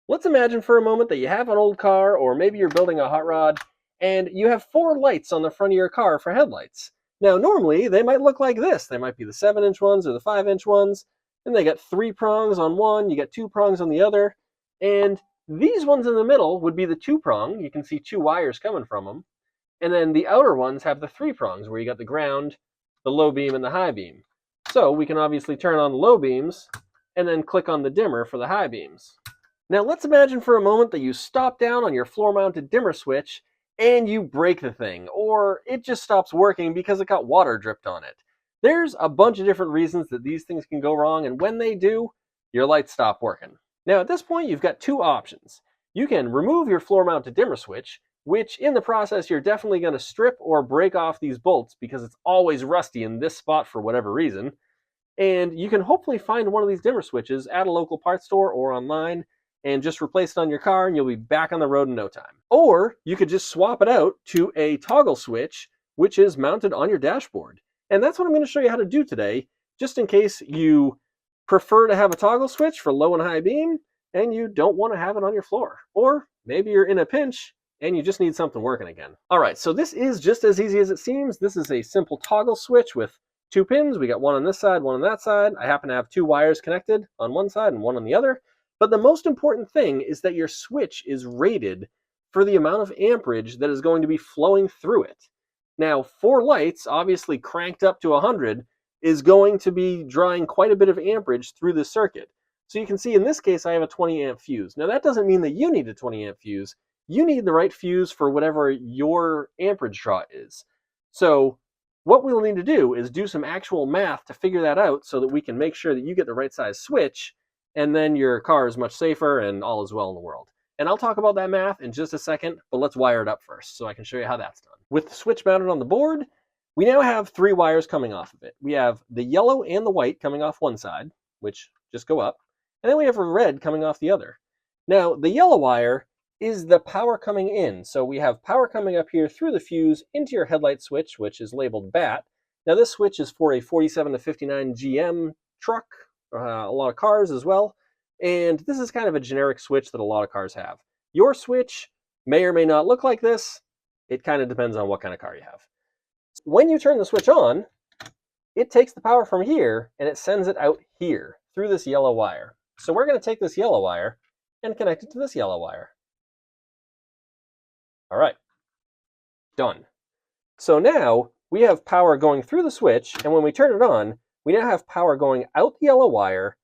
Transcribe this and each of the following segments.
Let's imagine for a moment that you have an old car, or maybe you're building a hot rod, and you have four lights on the front of your car for headlights. Now, normally they might look like this. They might be the 7-inch ones or the 5-inch ones, and they got three prongs on one, you got two prongs on the other, and these ones in the middle would be the two prong. You can see two wires coming from them, and then the outer ones have the three prongs where you got the ground, the low beam, and the high beam. So we can obviously turn on the low beams and then click on the dimmer for the high beams. Now let's imagine for a moment that you stop down on your floor-mounted dimmer switch and you break the thing, or it just stops working because it got water dripped on it. There's a bunch of different reasons that these things can go wrong, and when they do, your lights stop working. Now at this point, you've got two options. You can remove your floor-mounted dimmer switch, which in the process you're definitely going to strip or break off these bolts because it's always rusty in this spot for whatever reason. And you can hopefully find one of these dimmer switches at a local parts store or online and just replace it on your car, and you'll be back on the road in no time. Or you could just swap it out to a toggle switch, which is mounted on your dashboard. And that's what I'm going to show you how to do today, just in case you prefer to have a toggle switch for low and high beam and you don't want to have it on your floor. Or maybe you're in a pinch and you just need something working again. All right, so this is just as easy as it seems. This is a simple toggle switch with two pins. We got one on this side, one on that side. I happen to have two wires connected on one side and one on the other. But the most important thing is that your switch is rated for the amount of amperage that is going to be flowing through it. Now, four lights, obviously cranked up to 100, is going to be drawing quite a bit of amperage through the circuit. So you can see in this case I have a 20 amp fuse. Now that doesn't mean that you need a 20 amp fuse. You need the right fuse for whatever your amperage draw is. So what we'll need to do is do some actual math to figure that out so that we can make sure that you get the right size switch, and then your car is much safer and all is well in the world. And I'll talk about that math in just a second, but let's wire it up first so I can show you how that's done. With the switch mounted on the board, we now have three wires coming off of it. We have the yellow and the white coming off one side, which just go up, and then we have a red coming off the other. Now, the yellow wire is the power coming in. So we have power coming up here through the fuse into your headlight switch, which is labeled BAT. Now this switch is for a 47 to 59 GM truck, a lot of cars as well. And this is kind of a generic switch that a lot of cars have. Your switch may or may not look like this. It kind of depends on what kind of car you have. When you turn the switch on, it takes the power from here and it sends it out here through this yellow wire. So we're going to take this yellow wire and connect it to this yellow wire. All right, done. So now we have power going through the switch, and when we turn it on, we now have power going out the yellow wire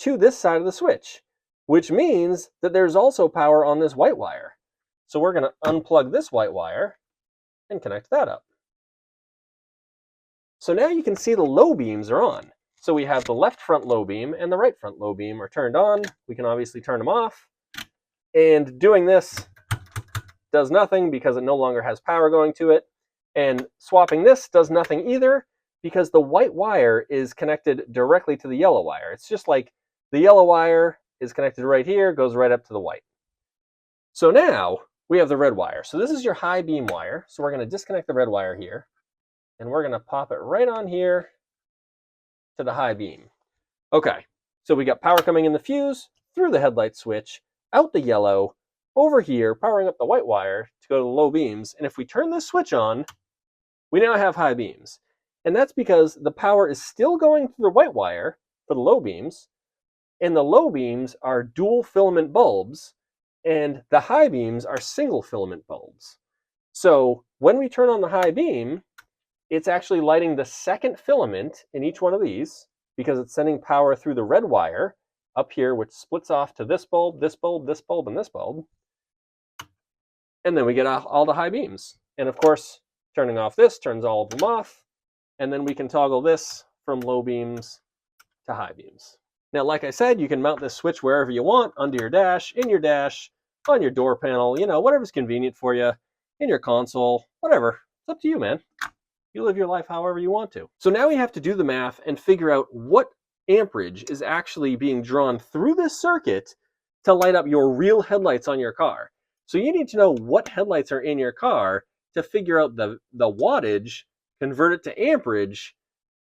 to this side of the switch, which means that there's also power on this white wire. So we're going to unplug this white wire and connect that up. So now you can see the low beams are on. So we have the left front low beam and the right front low beam are turned on. We can obviously turn them off. And doing this does nothing because it no longer has power going to it. And swapping this does nothing either because the white wire is connected directly to the yellow wire. It's just like the yellow wire is connected right here, goes right up to the white. So now we have the red wire. So this is your high beam wire. So we're going to disconnect the red wire here, and we're going to pop it right on here to the high beam. Okay, so we got power coming in the fuse, through the headlight switch, out the yellow, over here, powering up the white wire to go to the low beams. And if we turn this switch on, we now have high beams. And that's because the power is still going through the white wire for the low beams, and the low beams are dual filament bulbs, and the high beams are single filament bulbs. So when we turn on the high beam, it's actually lighting the second filament in each one of these because it's sending power through the red wire up here, which splits off to this bulb, this bulb, this bulb, and this bulb. And then we get all the high beams. And of course, turning off this turns all of them off. And then we can toggle this from low beams to high beams. Now, like I said, you can mount this switch wherever you want, under your dash, in your dash, on your door panel, whatever's convenient for you, in your console, whatever. It's up to you, man. You live your life however you want to. So now we have to do the math and figure out what amperage is actually being drawn through this circuit to light up your real headlights on your car. So you need to know what headlights are in your car to figure out the wattage, convert it to amperage,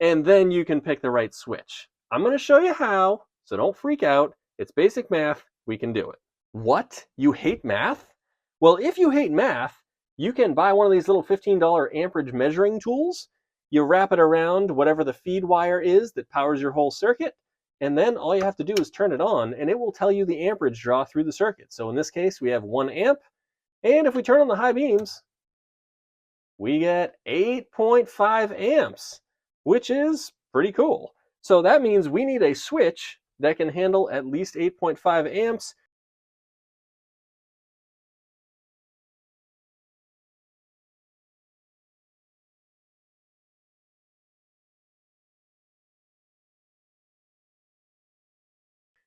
and then you can pick the right switch. I'm going to show you how, so don't freak out. It's basic math. We can do it. What? You hate math? Well, if you hate math, you can buy one of these little $15 amperage measuring tools. You wrap it around whatever the feed wire is that powers your whole circuit, and then all you have to do is turn it on, and it will tell you the amperage draw through the circuit. So in this case, we have 1 amp, and if we turn on the high beams, we get 8.5 amps, which is pretty cool. So that means we need a switch that can handle at least 8.5 amps.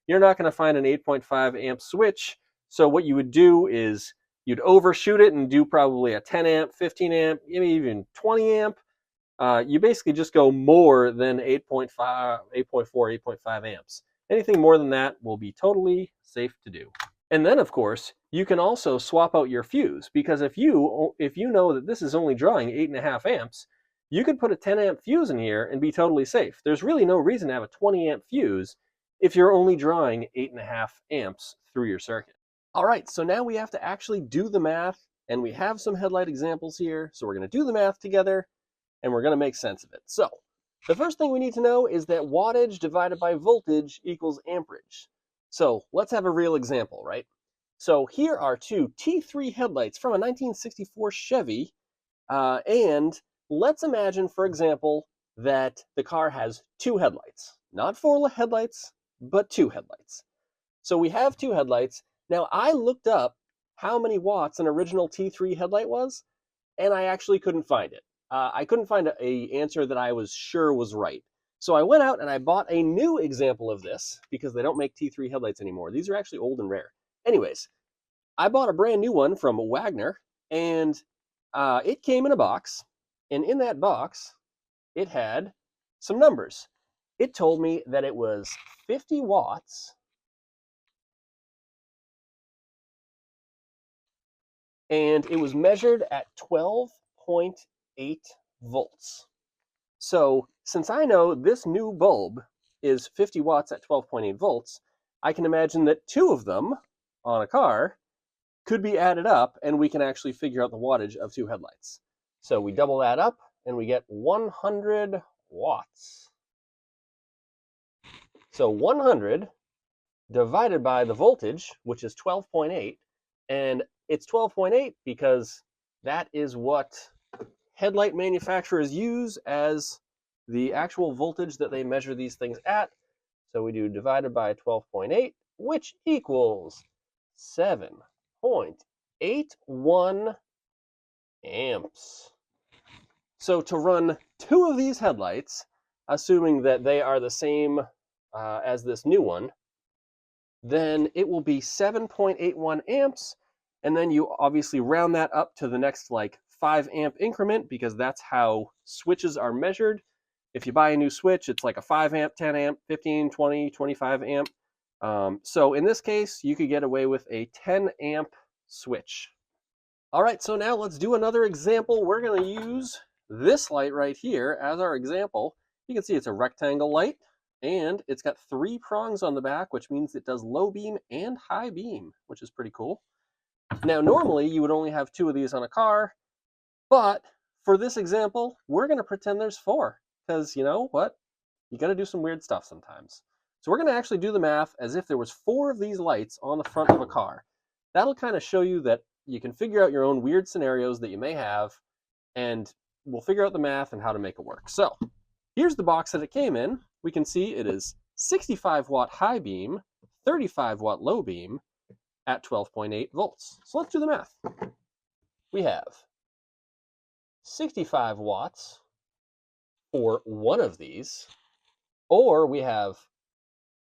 You're not going to find an 8.5 amp switch. So what you would do is you'd overshoot it and do probably a 10 amp, 15 amp, maybe even 20 amp. You basically just go more than 8.5, 8.4, 8.5 amps. Anything more than that will be totally safe to do. And then, of course, you can also swap out your fuse, because if you know that this is only drawing 8.5 amps, you could put a 10 amp fuse in here and be totally safe. There's really no reason to have a 20 amp fuse if you're only drawing 8.5 amps through your circuit. All right, so now we have to actually do the math, and we have some headlight examples here. So we're going to do the math together, and we're going to make sense of it. So the first thing we need to know is that wattage divided by voltage equals amperage. So let's have a real example, right? So here are two T3 headlights from a 1964 Chevy, and let's imagine, for example, that the car has two headlights. Not four headlights, but two headlights. So we have two headlights. Now I looked up how many watts an original T3 headlight was, and I actually couldn't find it. I couldn't find an answer that I was sure was right. So I went out and I bought a new example of this, because they don't make T3 headlights anymore. These are actually old and rare. Anyways, I bought a brand new one from Wagner, and it came in a box. And in that box, it had some numbers. It told me that it was 50 watts and it was measured at 12.8 volts. So since I know this new bulb is 50 watts at 12.8 volts, I can imagine that two of them on a car could be added up, and we can actually figure out the wattage of two headlights. So we double that up, and we get 100 watts. So 100 divided by the voltage, which is 12.8, and it's 12.8 because that is what headlight manufacturers use as the actual voltage that they measure these things at. So we do divided by 12.8, which equals 7.81 amps. So to run two of these headlights, assuming that they are the same as this new one, then it will be 7.81 amps, and then you obviously round that up to the next like 5 amp increment, because that's how switches are measured. If you buy a new switch, it's like a 5 amp, 10 amp, 15, 20, 25 amp. So in this case, you could get away with a 10 amp switch. All right, so now let's do another example. We're going to use this light right here as our example. You can see it's a rectangle light, and it's got 3 prongs on the back, which means it does low beam and high beam, which is pretty cool. Now, normally you would only have 2 of these on a car, but for this example, we're going to pretend there's 4, because you know what? You got to do some weird stuff sometimes. So we're going to actually do the math as if there was 4 of these lights on the front of a car. That'll kind of show you that you can figure out your own weird scenarios that you may have, and we'll figure out the math and how to make it work. So here's the box that it came in. We can see it is 65 watt high beam, 35 watt low beam at 12.8 volts. So let's do the math. We have 65 watts for one of these, or we have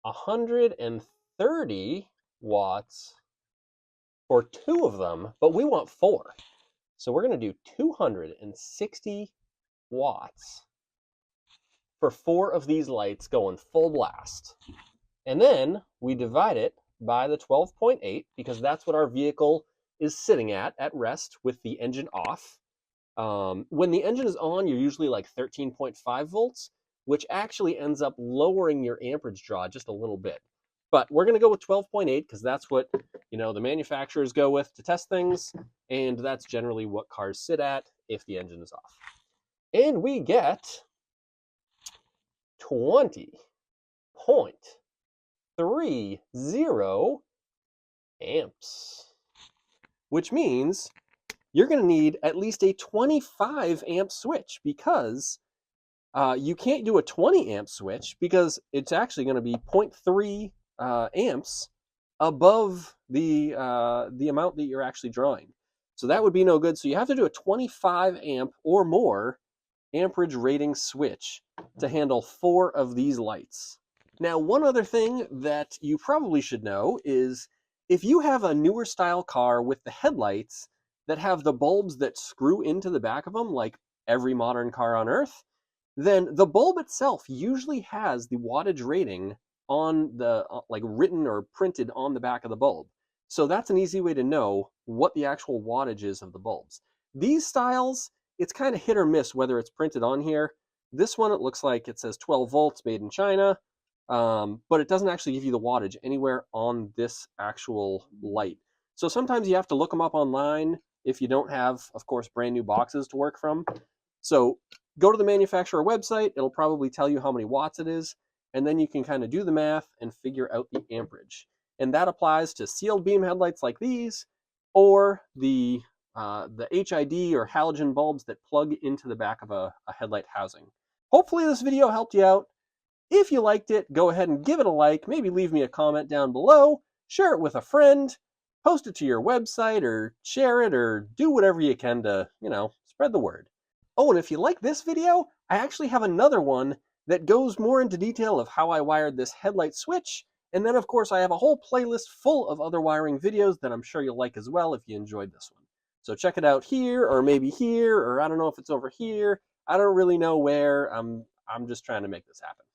130 watts for 2 of them, but we want 4. So we're going to do 260 watts for 4 of these lights going full blast. And then we divide it by the 12.8, because that's what our vehicle is sitting at rest with the engine off. When the engine is on, you're usually like 13.5 volts, which actually ends up lowering your amperage draw just a little bit. But we're going to go with 12.8 because that's what, the manufacturers go with to test things, and that's generally what cars sit at if the engine is off. And we get 20.30 amps, which means you're going to need at least a 25 amp switch, because you can't do a 20 amp switch because it's actually going to be 0.3 amps above the amount that you're actually drawing. So that would be no good. So you have to do a 25 amp or more amperage rating switch to handle 4 of these lights. Now, one other thing that you probably should know is if you have a newer style car with the headlights that have the bulbs that screw into the back of them, like every modern car on Earth, then the bulb itself usually has the wattage rating on the written or printed on the back of the bulb. So that's an easy way to know what the actual wattage is of the bulbs. These styles, it's kind of hit or miss whether it's printed on here. This one, it looks like it says 12 volts made in China, but it doesn't actually give you the wattage anywhere on this actual light. So sometimes you have to look them up online if you don't have, of course, brand new boxes to work from. So go to the manufacturer website. It'll probably tell you how many watts it is, and then you can kind of do the math and figure out the amperage. And that applies to sealed beam headlights like these, or the HID or halogen bulbs that plug into the back of a headlight housing. Hopefully this video helped you out. If you liked it, go ahead and give it a like. Maybe leave me a comment down below. Share it with a friend. Post it to your website, or share it, or do whatever you can to, spread the word. Oh, and if you like this video, I actually have another one that goes more into detail of how I wired this headlight switch. And then, of course, I have a whole playlist full of other wiring videos that I'm sure you'll like as well if you enjoyed this one. So check it out here, or maybe here, or I don't know if it's over here. I don't really know where. I'm just trying to make this happen.